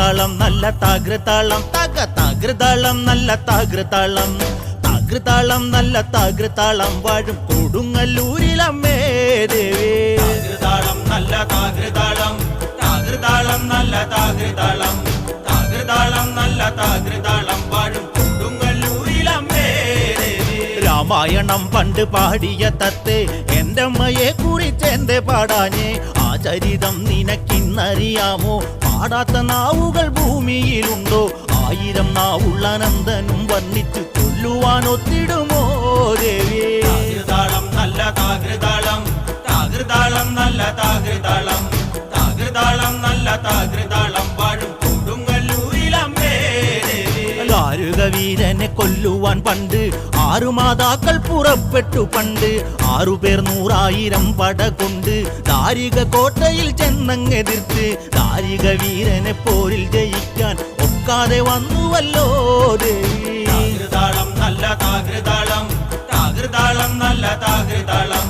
താകൃതാളം നല്ല താകൃതാളം താകൃതാളം നല്ല താകൃതാളം താകൃതാളം നല്ല താകൃതാളം വാഴും കൊടുങ്ങല്ലൂരിലമ്മേ ദേവി താകൃതാളം നല്ല താകൃതാളം താകൃതാളം നല്ല താകൃതാളം താകൃതാളം നല്ല താകൃതാളം വാഴും കൊടുങ്ങല്ലൂരിലമ്മേ ദേവി രാമായണം പണ്ട് പാടിയ തത്തെ എന്റെ അമ്മയെ കുറിച്ച് എന്റെ പാടാഞ്ഞേ ആ ചരിതം നിനക്കിന്നറിയാമോ പാടാത്ത നാവുകൾ ഭൂമിയിലുണ്ടോ ആയിരം നാവുള്ള നന്ദനും വർണ്ണിച്ചു കൊല്ലുവാൻ ഒത്തിടുമോ ദേവി താകൃതാളം നല്ല താകൃതാളം താകൃതാളം നല്ല താകൃതാളം താകൃതാളം നല്ല താകൃതാളം വാഴും കൊടുങ്ങല്ലൂരിലമ്മേ ദേവി ദാരുക വീരനെ കൊല്ലുവാൻ പണ്ട് 6 മാതാക്കൾ പുറപ്പെട്ടു പണ്ട് 6 പേർ 100,000 പട കൊണ്ട് ദാരിക കോട്ടയിൽ ചെന്നങ്ങെതിർത്ത് ദാരിക വീരനെ പോരിൽ ജയിക്കാൻ ഒക്കാതെ വന്നുവല്ലോ ദേവി താകൃതാളം നല്ല താകൃതാളം താകൃതാളം നല്ല താകൃതാളം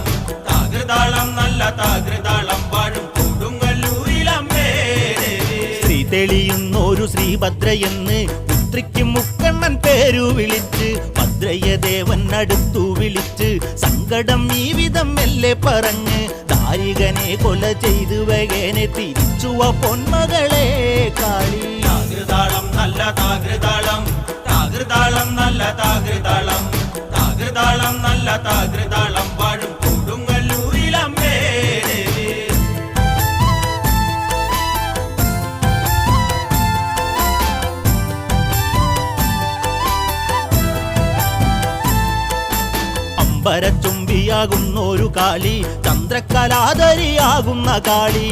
താകൃതാളം നല്ല താകൃതാളം വാഴും കൊടുങ്ങല്ലൂരിലമ്മേ ദേവി ശ്രീ തെളിയുന്നൊരു ശ്രീഭദ്രയെന്ന് പുത്രിക്ക് മുക്കണ്ണൻ പേരു വിളിച്ച് ഭദ്രയെ ദേവൻ അടുത്തു വിളിച്ച് സങ്കടം ഈ വിധം മെല്ലെ പറഞ്ഞ് ദാരികനെ കൊല ചെയ്തു വകനെ തിരിച്ചുവ പൊന്മകളെ കാളി താകൃതാളം നല്ല താകൃതാളം താകൃതാളം നല്ല താകൃതാളം താകൃതാളം നല്ല താകൃതാളം വാഴും കൊടുങ്ങല്ലൂരിലമ്മേ ദേവി അമ്പരച്ചുംബിയാകുന്നൊരു കാളി ചന്ദ്രകലാധരിയാകുന്ന കാളി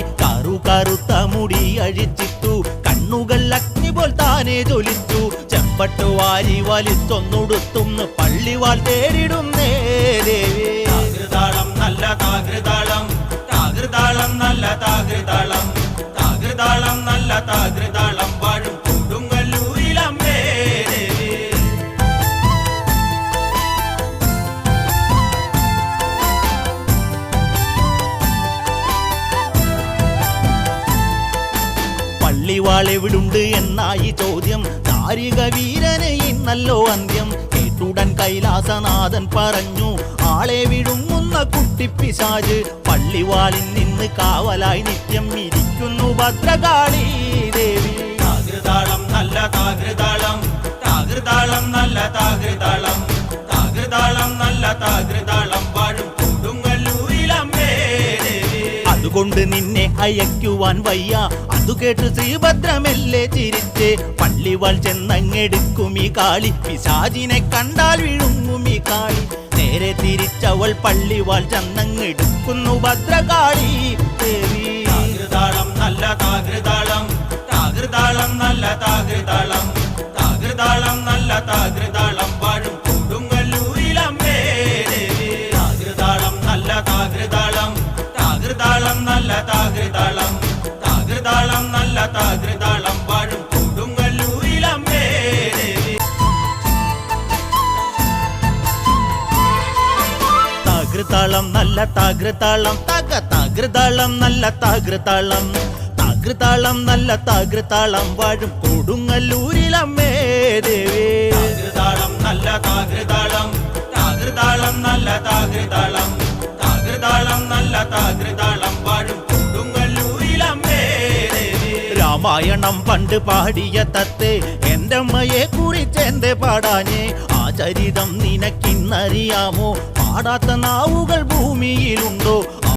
കറുത്ത മുടി അഴിച്ചിട്ടു കണ്ണുകൾ അഗ്നി പോൽ താനെ ജ്വലിച്ചു ചെമ്പട്ടു വാരി വലിച്ചൊന്നുടുത്തുന്ന് പള്ളിവാൾ തേടിടുന്നേ ദേവി താകൃതാളം നല്ല താകൃതാളം താകൃതാളം നല്ല താകൃതാളം താകൃതാളം നല്ല താകൃതാളം വാഴും കൊടുങ്ങല്ലൂരിലമ്മേ ദേവി പള്ളിവാളെവിടുണ്ട് എന്നായി ചോദ്യം ദാരിക വീരന് ഇന്നല്ലോ അന്ത്യം കേട്ടുടൻ കൈലാസനാഥൻ പറഞ്ഞു ആളെ വിഴുങ്ങുന്ന കുട്ടിപ്പിശാജ് പള്ളിവാളിൽ നിന്ന് കാവലായി നിത്യം ഇരിക്കുന്നു ഭദ്രകാളി ദേവി താകൃതാളം നല്ല താകൃതാളം താകൃതാളം നല്ല താകൃതാളം താകൃതാളം നല്ല താകൃതാളം വാഴും കൊടുങ്ങല്ലൂരിലമ്മേ ദേവി അതുകൊണ്ട് നിന്നെ അയക്കുവാൻ വയ്യ അതു കേട്ട് ശ്രീഭദ്രമെല്ലെ ചിരിച്ച് പള്ളിവാൾ ചെന്നങ്ങെടുക്കും ഈ കാളി പിശാചിനെ കണ്ടാൽ വിഴുങ്ങും ഈ കാളി നേരെ തിരിച്ചവൾ പള്ളിവാൾ ചെന്നങ്ങെടുക്കുന്നു ഭദ്രകാളി ദേവി താകൃതാളം നല്ല താകൃതാളം താകൃതാളം നല്ല താകൃതാളം താകൃതാളം നല്ല താകൃതാളം വാഴും കൊടുങ്ങല്ലൂരിലമ്മേ ദേവി താകൃതാളം നല്ല താകൃതാളം താകൃതാളം നല്ല താകൃതാളം താകൃതാളം നല്ല താകൃതാളം വാഴും കൊടുങ്ങല്ലൂരിലമ്മേ ദേവി താകൃതാളം നല്ല താകൃതാളം താകൃതാളം നല്ല താകൃതാളം താകൃതാളം നല്ല താകൃതാളം വാഴും കൊടുങ്ങല്ലൂരിലമ്മേ ദേവി താകൃതാളം നല്ല താകൃതാളം താകൃതാളം നല്ല താകൃതാളം താകൃതാളം നല്ല താകൃതാളം വാഴും കൊടുങ്ങല്ലൂരിലമ്മേ ദേവി രാമായണം പണ്ട് പാടിയ തത്തെ എന്റെ അമ്മയെ കുറിച്ച് എന്റെ പാടാഞ്ഞേ ആ ചരിതം നിനക്കിന്നറിയാമോ പാടാത്ത നാവുകൾ ഭൂമിയിലുണ്ടോ